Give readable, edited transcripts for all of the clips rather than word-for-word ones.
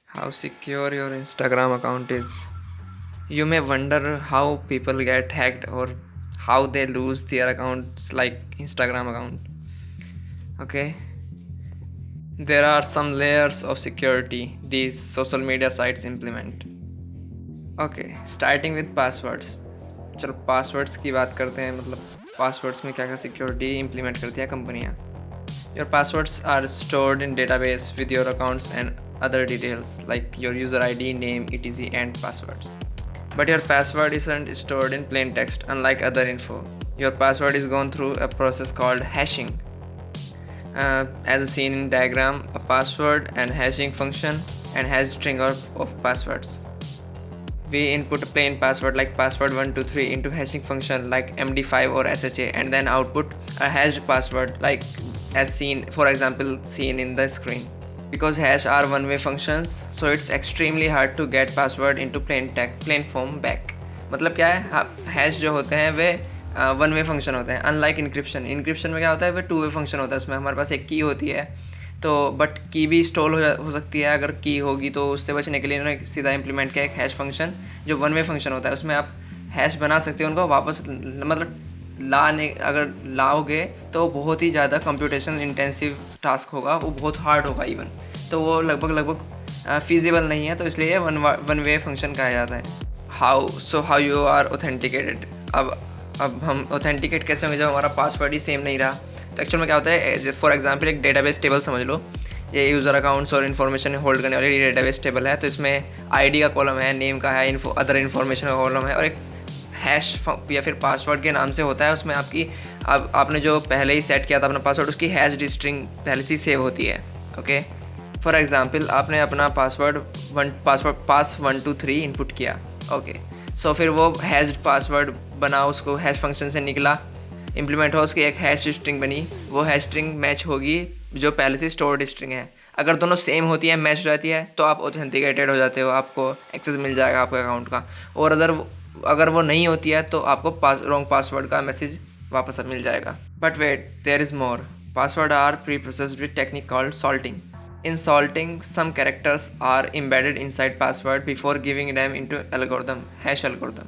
How secure your Instagram account is. You may wonder how people get hacked or how they lose their accounts like Instagram account. Okay, there are some layers of security these social media sites implement. Okay, starting with passwords. चलो passwords की बात करते हैं, मतलब passwords में क्या क्या security implement करती है कंपनियाँ. Your passwords are stored in database with your accounts and other details like your user ID, name, etc. and passwords. But your password isn't stored in plain text unlike other info. Your password is gone through a process called hashing. As seen in diagram, a password and hashing function and hash string of passwords. We input a plain password like password123 into hashing function like MD5 or SHA and then output a hashed password like as seen, for example, seen in the screen. Because hash are one-way functions, so it's extremely hard to get password into plain form back. मतलब क्या है, hash जो होते हैं way one way function होते हैं, unlike encryption में क्या होता है, वे टू वे फंक्शन होता है. उसमें हमारे पास एक की होती है, तो बट की भी स्टॉल हो सकती है. अगर की होगी तो उससे बचने के लिए इन्होंने सीधा इंप्लीमेंट किया एक हैश फंक्शन जो वन वे फंक्शन होता है. उसमें आप हैश बना सकते हो, उनको वापस मतलब लाने अगर लाओगे तो बहुत ही ज़्यादा कंप्यूटेशन इंटेंसिव टास्क होगा, वो बहुत हार्ड होगा इवन, तो वो लगभग फीजिबल नहीं है, तो इसलिए वन वे फंक्शन कहा जाता है. How you are authenticated. अब हम ऑथेंटिकेट कैसे होंगे जब हमारा पासवर्ड ही सेम नहीं रहा. तो एक्चुअल में क्या होता है, फॉर एग्जांपल एक डेटाबेस टेबल समझ लो. ये यूज़र अकाउंट्स और इन्फॉर्मेशन होल्ड करने वाली डेटाबेस टेबल है. तो इसमें आईडी का कॉलम है, नेम का है, अदर इन्फॉर्मेशन का कॉलम है, और एक हैश या फिर पासवर्ड के नाम से होता है. उसमें आपने जो पहले ही सेट किया था अपना पासवर्ड, उसकी हैश स्ट्रिंग पहले से सेव होती है. ओके, फॉर एग्जांपल आपने अपना पासवर्ड पास 123 इनपुट किया. ओके, सो फिर वो हैश्ड पासवर्ड बना, उसको हैश फंक्शन से निकला, इम्प्लीमेंट हो, उसकी एक हैश स्ट्रिंग बनी. वो हैश स्ट्रिंग मैच होगी जो पहले से स्टोर्ड स्ट्रिंग है. अगर दोनों सेम होती है, मैच हो जाती है, तो आप ऑथेंटिकेटेड हो जाते हो, आपको एक्सेस मिल जाएगा आपके अकाउंट का. और अगर वो नहीं होती है तो आपको रॉन्ग पासवर्ड का मैसेज वापस मिल जाएगा. But wait, there is more. Password are pre processed with technique called salting. In salting, some characters are embedded inside password before giving them into algorithm, hash algorithm.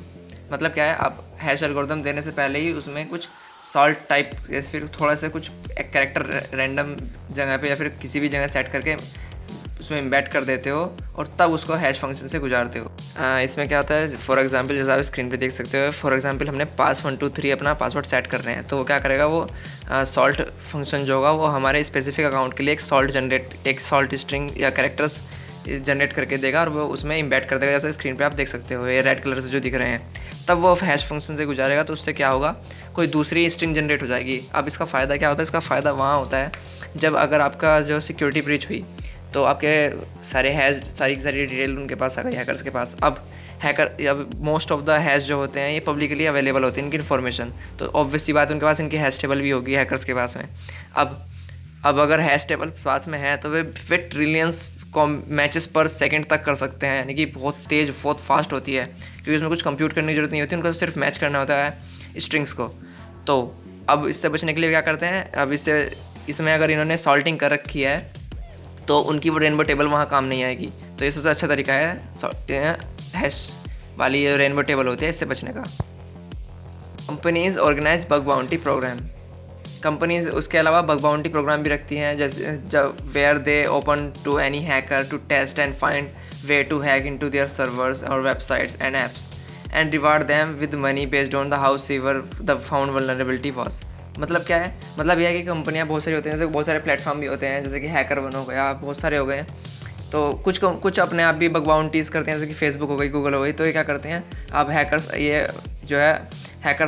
मतलब क्या है, आप hash algorithm देने से पहले ही उसमें कुछ सॉल्ट टाइप या फिर थोड़ा सा कुछ एक कैरेक्टर रैंडम जगह पे या फिर किसी भी जगह सेट करके उसमें इम्बेड कर देते हो और तब उसको हैश फंक्शन से गुजारते हो. इसमें क्या होता है, फॉर एग्जांपल जैसे आप स्क्रीन पे देख सकते हो, फॉर एग्जांपल हमने pass123 अपना पासवर्ड सेट कर रहे हैं, तो वो क्या करेगा, वो सॉल्ट फंक्शन जो होगा वो हमारे स्पेसिफिक अकाउंट के लिए एक सॉल्ट स्ट्रिंग या कैरेक्टर्स जनरेट करके देगा और वो उसमें इम्बेड कर देगा. जैसे स्क्रीन पे आप देख सकते हो ये रेड कलर से जो दिख रहे हैं, तब वो हैश फंक्शन से गुजारेगा. तो उससे क्या होगा, कोई दूसरी स्ट्रिंग जनरेट हो जाएगी. अब इसका फ़ायदा क्या होता है, इसका फ़ायदा वहाँ होता है जब अगर आपका जो सिक्योरिटी ब्रीच हुई तो आपके सारी डिटेल उनके पास आ गई, हैकर्स के पास. अब मोस्ट ऑफ द हैश जो होते हैं ये पब्लिकली अवेलेबल होती है इनकी इन्फॉर्मेशन, तो ऑब्वियसली बात उनके पास इनकी हैश टेबल भी होगी हैकर्स के पास में. अब अगर हैश टेबल पास में है तो वे ट्रिलियंस मैचेस पर सेकंड तक कर सकते हैं, यानी कि बहुत तेज़ बहुत फास्ट होती है, क्योंकि उसमें कुछ कंप्यूट करने की जरूरत नहीं होती, उनको सिर्फ मैच करना होता है स्ट्रिंग्स को. तो अब इससे बचने के लिए क्या करते हैं, अब इसमें अगर इन्होंने सॉल्टिंग कर रखी है तो उनकी वो रेनबो टेबल वहाँ काम नहीं आएगी. तो ये सबसे अच्छा तरीका है हैश वाली रेनबो टेबल होती है, इससे बचने का. Companies organise bug bounty programme. Companies उसके अलावा बग बाउंटी प्रोग्राम भी रखती हैं, जैसे जब where they open to any hacker to test and find way to hack into their servers और websites and apps and reward them with money based on the how severe the found vulnerability was. मतलब क्या है, मतलब यह है कि कंपनियां बहुत सारी होती हैं, जैसे बहुत सारे प्लेटफॉर्म भी होते हैं, जैसे कि हैकर वन हो गया, बहुत सारे हो गए. तो कुछ अपने आप भी बग बाउंटीज़ करते हैं, जैसे कि फेसबुक हो गई, गूगल हो गई. तो ये क्या करते हैं, अब हैकर्स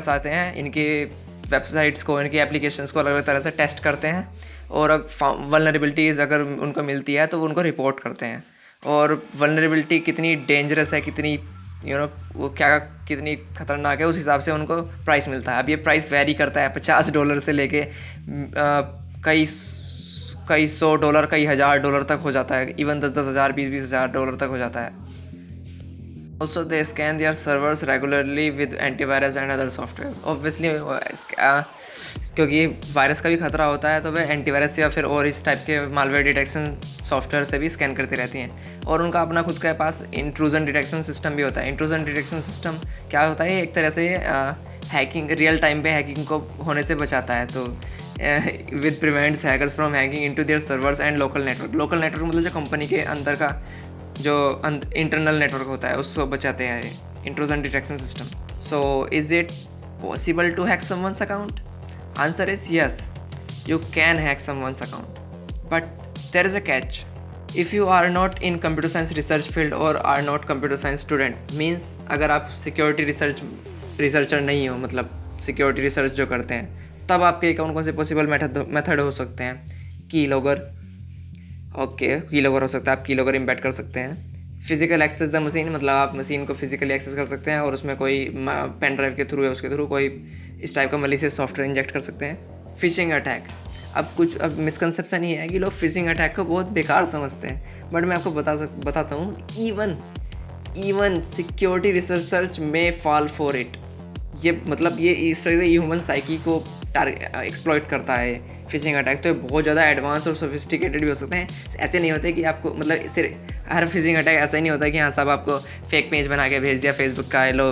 आते हैं, इनकी वेबसाइट्स को, इनकी एप्लीकेशंस को अलग अलग तरह से टेस्ट करते हैं और वल्नरेबिलिटीज़ अगर उनको मिलती है तो वो उनको रिपोर्ट करते हैं. और वल्नरेबिलिटी कितनी डेंजरस है, कितनी वो क्या कितनी ख़तरनाक है, उस हिसाब से उनको प्राइस मिलता है. अब ये प्राइस वेरी करता है $50 से लेके कई $100 कई $1000 तक हो जाता है, इवन 10,000 $20,000 तक हो जाता है. Also they scan their servers regularly with antivirus and other software. Obviously क्योंकि वायरस का भी खतरा होता है, तो वे एंटीवायरस या फिर और इस टाइप के मालवेयर डिटेक्शन सॉफ्टवेयर से भी स्कैन करती रहती हैं। और उनका अपना खुद के पास इंट्रूजन डिटेक्शन सिस्टम भी होता है। इंट्रूजन डिटेक्शन सिस्टम क्या होता है, एक तरह से हैकिंग, रियल टाइम पे हैकिंग को होने से बचाता है। तो with prevents hackers from hacking into their servers and local network. Local network मतलब जो कंपनी के अंदर का जो इंटरनल नेटवर्क होता है उसको बचाते हैं intrusion detection system. So is it possible to hack someone's account? Answer is yes, you can hack someone's account, but there is a catch. If you are not in computer science research field or are not computer science student, means अगर आप security researcher नहीं हो, मतलब security research जो करते हैं, तब आपके कौन कौन से पॉसिबल मेथड हो सकते हैं? की लॉगर, ओके, की लॉगर हो सकता है, आप की लॉगर इम्बेड कर सकते हैं। फिजिकल एक्सेस द मशीन, मतलब आप मशीन को फिजिकली एक्सेस कर सकते हैं और उसमें कोई पेन ड्राइव के थ्रू या उसके थ्रू कोई इस टाइप का मलिशियस सॉफ्टवेयर इंजेक्ट कर सकते हैं। फिशिंग अटैक, अब मिसकंसेप्शन ये है कि लोग फिशिंग अटैक को बहुत बेकार समझते हैं, बट मैं आपको बताता हूँ, इवन सिक्योरिटी रिसर्चर्स में फॉल फॉर इट। ये मतलब ये इस तरह से ह्यूमन साइकी को एक्सप्लॉइट करता है फिशिंग अटैक। तो ये बहुत ज़्यादा एडवांस और सोफिस्टिकेटेड भी हो सकते हैं। ऐसे नहीं होते कि आपको, मतलब सिर्फ हर फिशिंग अटैक ऐसा ही नहीं होता कि हाँ साहब आपको फेक पेज बना के भेज दिया फेसबुक का, लो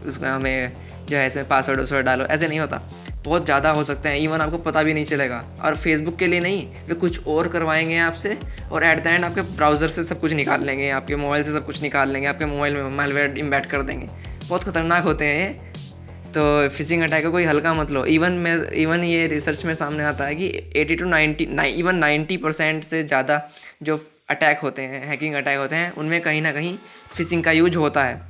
उसमें हमें जो है इसमें पासवर्ड डालो, ऐसे नहीं होता। बहुत ज़्यादा हो सकते हैं, इवन आपको पता भी नहीं चलेगा। और फेसबुक के लिए नहीं, वे कुछ और करवाएंगे आपसे और एट द एंड आपके ब्राउज़र से सब कुछ निकाल लेंगे, आपके मोबाइल से सब कुछ निकाल लेंगे, आपके मोबाइल में मालवेयर इम्बेड कर देंगे। बहुत ख़तरनाक होते हैं ये। तो फिशिंग अटैक को कोई हल्का मत लो। इवन ये रिसर्च में सामने आता है कि 80 to 90% से ज़्यादा जो अटैक होते हैं, हैकिंग अटैक होते हैं, उनमें कहीं ना कहीं फिशिंग का यूज होता है।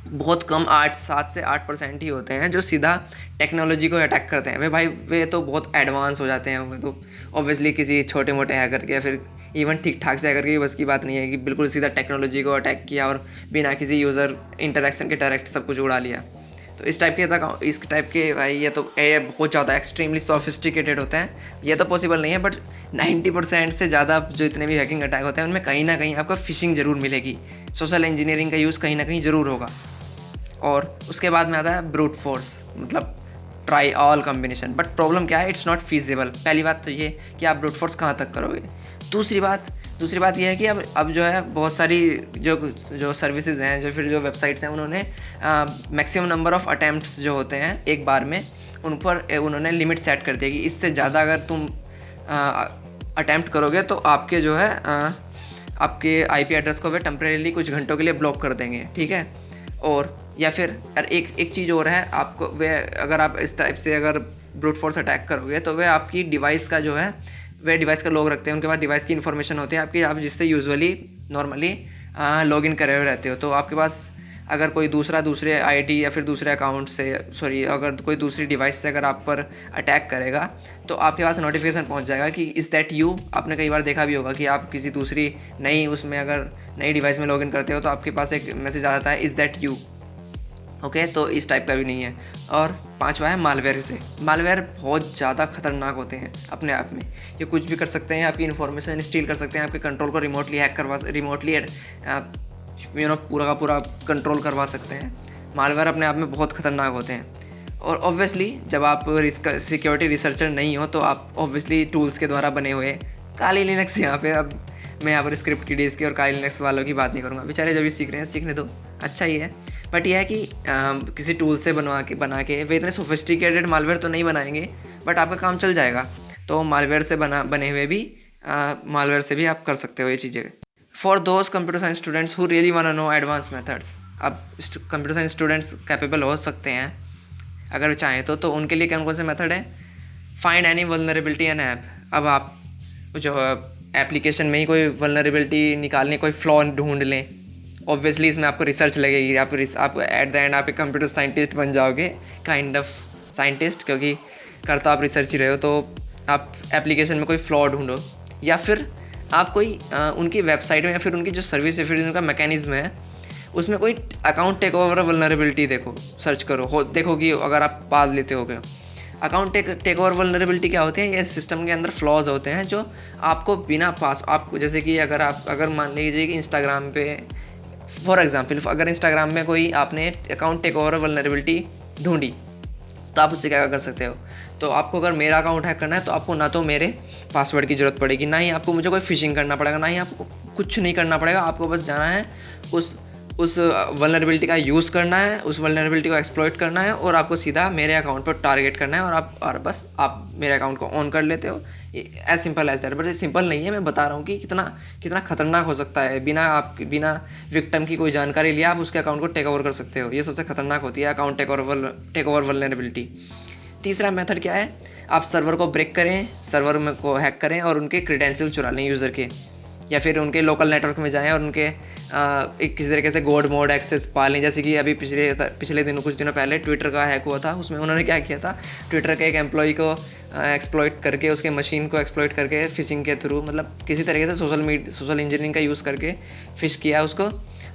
बहुत कम 7 से 8% ही होते हैं जो सीधा टेक्नोलॉजी को अटैक करते हैं। वे तो बहुत एडवांस हो जाते हैं। वे तो ऑब्वियसली किसी छोटे मोटे हैकर के या फिर इवन ठीक ठाक से हैकर की बस की बात नहीं है कि बिल्कुल सीधा टेक्नोलॉजी को अटैक किया और बिना किसी यूज़र इंटरेक्शन के डायरेक्ट सब कुछ उड़ा लिया। तो इस टाइप के भाई ये बहुत ज़्यादा एक्सट्रीमली सोफिस्टिकेटेड होते हैं। ये तो पॉसिबल नहीं है, बट 90% से ज़्यादा जो इतने भी हैकिंग अटैक होते हैं उनमें कहीं ना कहीं आपको फिशिंग ज़रूर मिलेगी। सोशल इंजीनियरिंग का यूज़ कहीं ना कहीं ज़रूर होगा। और उसके बाद में आता है ब्रूट फोर्स, मतलब try all combination. But problem क्या है, इट्स नॉट फीजिबल। पहली बात तो ये कि आप ब्रूट फोर्स कहाँ तक करोगे। दूसरी बात यह है कि अब जो है बहुत सारी जो सर्विसेज हैं, जो फिर जो वेबसाइट्स हैं, उन्होंने मैक्सिमम नंबर ऑफ अटैम्प्ट्स जो होते हैं एक बार में, उन पर उन्होंने लिमिट सेट कर दिया कि इससे ज़्यादा अगर तुम अटैम्प्ट करोगे तो आपके जो है आपके आईपी एड्रेस को वे टेम्परेरीली कुछ घंटों के लिए ब्लॉक कर देंगे, ठीक है। और या फिर एक चीज़ और है, आपको वे अगर आप इस टाइप से अगर ब्रूट फोर्स अटैक करोगे तो वे आपकी डिवाइस का जो है, वे डिवाइस का लॉग रखते हैं, उनके पास डिवाइस की इन्फॉर्मेशन होती है आपकी, आप जिससे यूजुअली नॉर्मली लॉग इन करे हुए रहते हो। तो आपके पास अगर कोई दूसरे आईडी या फिर दूसरे अकाउंट से अगर कोई दूसरी डिवाइस से अगर आप पर अटैक करेगा तो आपके पास नोटिफिकेशन पहुंच जाएगा कि इज़ दैट यू। आपने कई बार देखा भी होगा कि आप किसी दूसरी नई डिवाइस में लॉगिन करते हो तो आपके पास एक मैसेज आ जाता है इज़ दैट यू, ओके। तो इस टाइप का भी नहीं है। और पांचवा है मालवेयर से। मालवेयर बहुत ज़्यादा खतरनाक होते हैं अपने आप में। ये कुछ भी कर सकते हैं, आपकी इन्फॉर्मेशन स्टील कर सकते हैं, आपके कंट्रोल को रिमोटली हैक करवा, पूरा का पूरा कंट्रोल करवा सकते हैं। मालवेयर अपने आप में बहुत ख़तरनाक होते हैं। और ऑब्वियसली जब आप सिक्योरिटी रिसर्चर नहीं हो तो आप ऑब्वियसली टूल्स के द्वारा बने हुए काली लिनक्स, यहाँ पे अब मैं यहाँ पर स्क्रिप्ट की डेज की और काली लिनक्स वालों की बात नहीं करूँगा, बेचारे जब भी सीख रहे हैं सीखने दो, अच्छा ही है। बट यह है कि किसी टूल से बना के वे इतने सोफिस्टिकेटेड मालवेयर तो नहीं बनाएंगे, बट आपका काम चल जाएगा। तो मालवेयर से बने हुए भी मालवेयर से भी आप कर सकते हो ये चीज़ें। For those computer science students who really want to know advance methods, अब कंप्यूटर साइंस स्टूडेंट्स कैपेबल हो सकते हैं अगर चाहें तो उनके लिए कौन कौन से मेथड है। Find any vulnerability an app. अब आप जो एप्लीकेशन में ही कोई वल्नरेबिलिटी निकालने, कोई फ्लॉ ढूंढ लें, ऑब्वियसली इसमें आपको रिसर्च लगेगी। आप एट द एंड आप एक कंप्यूटर साइंटिस्ट बन जाओगे, काइंड ऑफ साइंटिस्ट, क्योंकि करता आप रिसर्च ही रहे हो। तो आप एप्लीकेशन में कोई फ्लॉ ढूंढो, या फिर आप कोई उनकी वेबसाइट में या फिर उनकी जो सर्विस या फिर उनका मैकेनिज्म है उसमें कोई अकाउंट टेक ओवर वल्नरेबिलिटी देखो, सर्च करो, देखो कि अगर आप पाल लेते हो। अकाउंट टेक ओवर वल्नरेबिलिटी क्या होते हैं, ये सिस्टम के अंदर फ्लॉज होते हैं जो आपको बिना आपको, जैसे कि अगर मान लीजिए कि इंस्टाग्राम पे फॉर एग्जांपल, अगर इंस्टाग्राम में कोई आपने अकाउंट टेक ओवर वल्नरेबिलिटी ढूंढी, तो आप उससे क्या कर सकते हो, तो आपको अगर मेरा अकाउंट हैक करना है तो आपको ना तो मेरे पासवर्ड की ज़रूरत पड़ेगी, ना ही आपको मुझे कोई फिशिंग करना पड़ेगा, ना ही आपको कुछ नहीं करना पड़ेगा। आपको बस जाना है उस वल्नरेबिलिटी का यूज़ करना है, उस वल्नरेबिलिटी को एक्सप्लॉइट करना है और आपको सीधा मेरे अकाउंट पर टारगेट करना है और बस आप मेरे अकाउंट को ऑन कर लेते हो। As simple as that. But ये सिंपल नहीं है, मैं बता रहा हूँ कि कितना खतरनाक हो सकता है। बिना विक्टिम की कोई जानकारी लिया आप उसके अकाउंट को टेक ओवर कर सकते हो। ये सबसे खतरनाक होती है अकाउंट टेक ओवर वल्नरेबिलिटी। तीसरा मेथड क्या है, आप सर्वर को ब्रेक करें, सर्वर में को हैक करें और उनके क्रेडेंशियल चुरा लें यूज़र के, या फिर उनके लोकल नेटवर्क में जाएं और उनके एक किसी तरीके से गोड मोड एक्सेस पा लें। जैसे कि अभी पिछले दिनों कुछ दिनों पहले ट्विटर का हैक हुआ था, उसमें उन्होंने क्या किया था, ट्विटर के एक एम्प्लॉय को एक्सप्लॉइट करके, उसके मशीन को एक्सप्लॉइट करके फिशिंग के थ्रू, मतलब किसी तरीके से सोशल इंजीनियरिंग का यूज़ करके फिश किया उसको।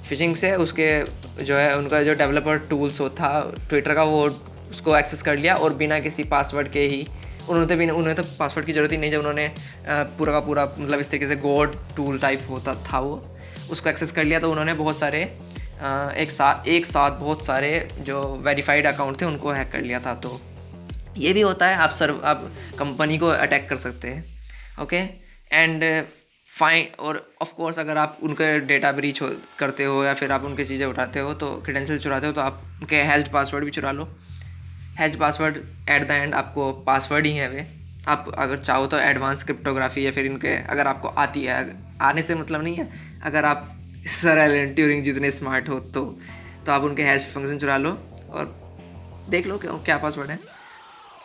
फिशिंग से उसके जो है उनका जो डेवलपर टूल्स था ट्विटर का, वो उसको एक्सेस कर लिया और बिना किसी पासवर्ड के ही उन्होंने तो पासवर्ड की ज़रूरत ही नहीं, जब उन्होंने पूरा का पूरा मतलब इस तरीके से गोड टूल टाइप होता था वो, उसको एक्सेस कर लिया। तो उन्होंने बहुत सारे एक साथ बहुत सारे जो वेरीफाइड अकाउंट थे उनको हैक कर लिया था। तो ये भी होता है, आप कंपनी को अटैक कर सकते हैं। Okay and fine. और ऑफ कोर्स अगर आप उनके डेटा ब्रीच करते हो या फिर आप उनकी चीज़ें उठाते हो, तो क्रेडेंशियल चुराते हो, तो आप उनके हैश्ड पासवर्ड भी चुरा लो। Hash password at the end आपको पासवर्ड ही है वे। आप अगर चाहो तो एडवांस क्रिप्टोग्राफी या फिर इनके अगर आपको आती है, आने से मतलब नहीं है, अगर आप सर एलन ट्यूरिंग जितने स्मार्ट हो तो आप उनके हैश फंक्शन चुरा लो और देख लो क्या पासवर्ड है।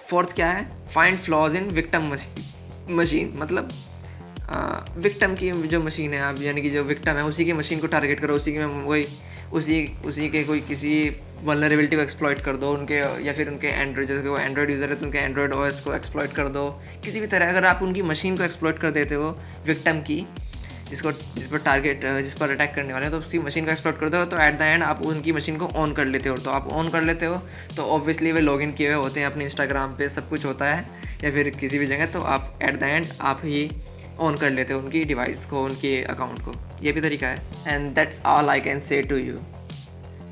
फोर्थ क्या है, फाइंड फ्लॉज इन विक्टिम मशीन। मतलब विक्टिम की जो मशीन है, आप यानी कि जो विक्टिम है उसी की मशीन को टारगेट करो, उसी के कोई किसी वल्नरेबिलिटी को एक्सप्लॉइट कर दो उनके, या फिर उनके एंड्रॉइड, जैसे वो एंड्रॉइड यूज़र है तो उनके एंड्रॉइड ओएस को एक्सप्लॉइट कर दो किसी भी तरह। अगर आप उनकी मशीन को एक्सप्लॉइट कर देते हो विक्टिम की, जिस पर अटैक करने वाले हैं, तो उसकी मशीन को एक्सप्लॉइट करते हो, तो एट द एंड आप उनकी मशीन को ऑन कर लेते हो। तो आप ऑन कर लेते हो तो ऑब्वियसली वे लॉगिन किए हुए होते हैं अपने इंस्टाग्राम पे, सब कुछ होता है या फिर किसी भी जगह, तो आप एट द एंड आप ही ऑन कर लेते हो उनकी डिवाइस को, उनके अकाउंट को। ये भी तरीका है। And that's all I can say to you.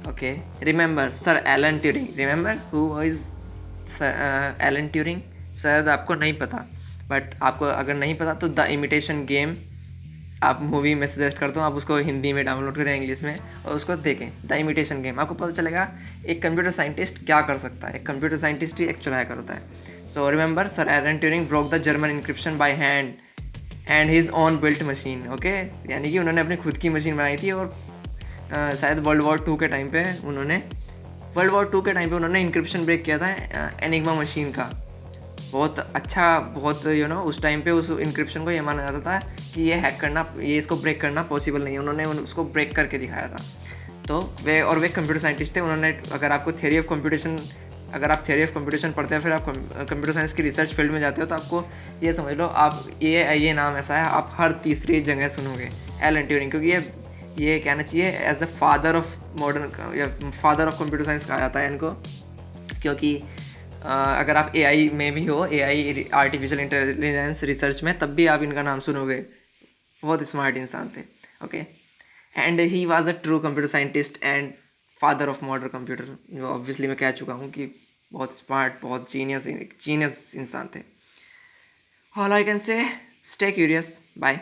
Okay, remember sir Alan Turing. Remember who is Alan Turing? शायद आपको नहीं पता, बट आपको अगर नहीं पता तो द इमिटेशन गेम आप मूवी में सजेस्ट करता हूँ, आप उसको हिंदी में डाउनलोड करें, इंग्लिश में, और उसको देखें। द इमिटेशन गेम, आपको पता चलेगा एक कंप्यूटर साइंटिस्ट क्या कर सकता है। एक कंप्यूटर साइंटिस्ट ही एक्चुअल हैकर होता है। So remember sir Alan Turing broke the German encryption by hand and his own built machine. Okay, यानी कि उन्होंने अपनी खुद की मशीन बनाई थी और शायद वर्ल्ड वॉर टू के टाइम पे उन्होंने इंक्रिप्शन ब्रेक किया था एनिग्मा मशीन का। बहुत अच्छा, बहुत उस टाइम पे उस इंक्रिप्शन को ये माना जाता था कि ये इसको ब्रेक करना पॉसिबल नहीं है। उन्होंने उसको ब्रेक करके दिखाया था। तो वे कंप्यूटर साइंटिस्ट थे। उन्होंने, अगर आप थियोरी ऑफ कंप्यूटेशन पढ़ते हैं, फिर आप कंप्यूटर साइंस की रिसर्च फील्ड में जाते हो, तो आपको ये समझ लो, आप ये नाम ऐसा है आप हर तीसरी जगह सुनोगे, एलन ट्यूरिंग, क्योंकि ये कहना चाहिए as a father of computer science कहा जाता है इनको। क्योंकि अगर आप AI में भी हो, AI आर्टिफिशियल इंटेलिजेंस रिसर्च में, तब भी आप इनका नाम सुनोगे। बहुत स्मार्ट इंसान थे। Okay, and he was a true computer scientist and father of modern computer. जो ऑब्वियसली मैं कह चुका हूँ कि बहुत स्मार्ट, बहुत जीनियस इंसान थे। All I can say, stay curious, bye.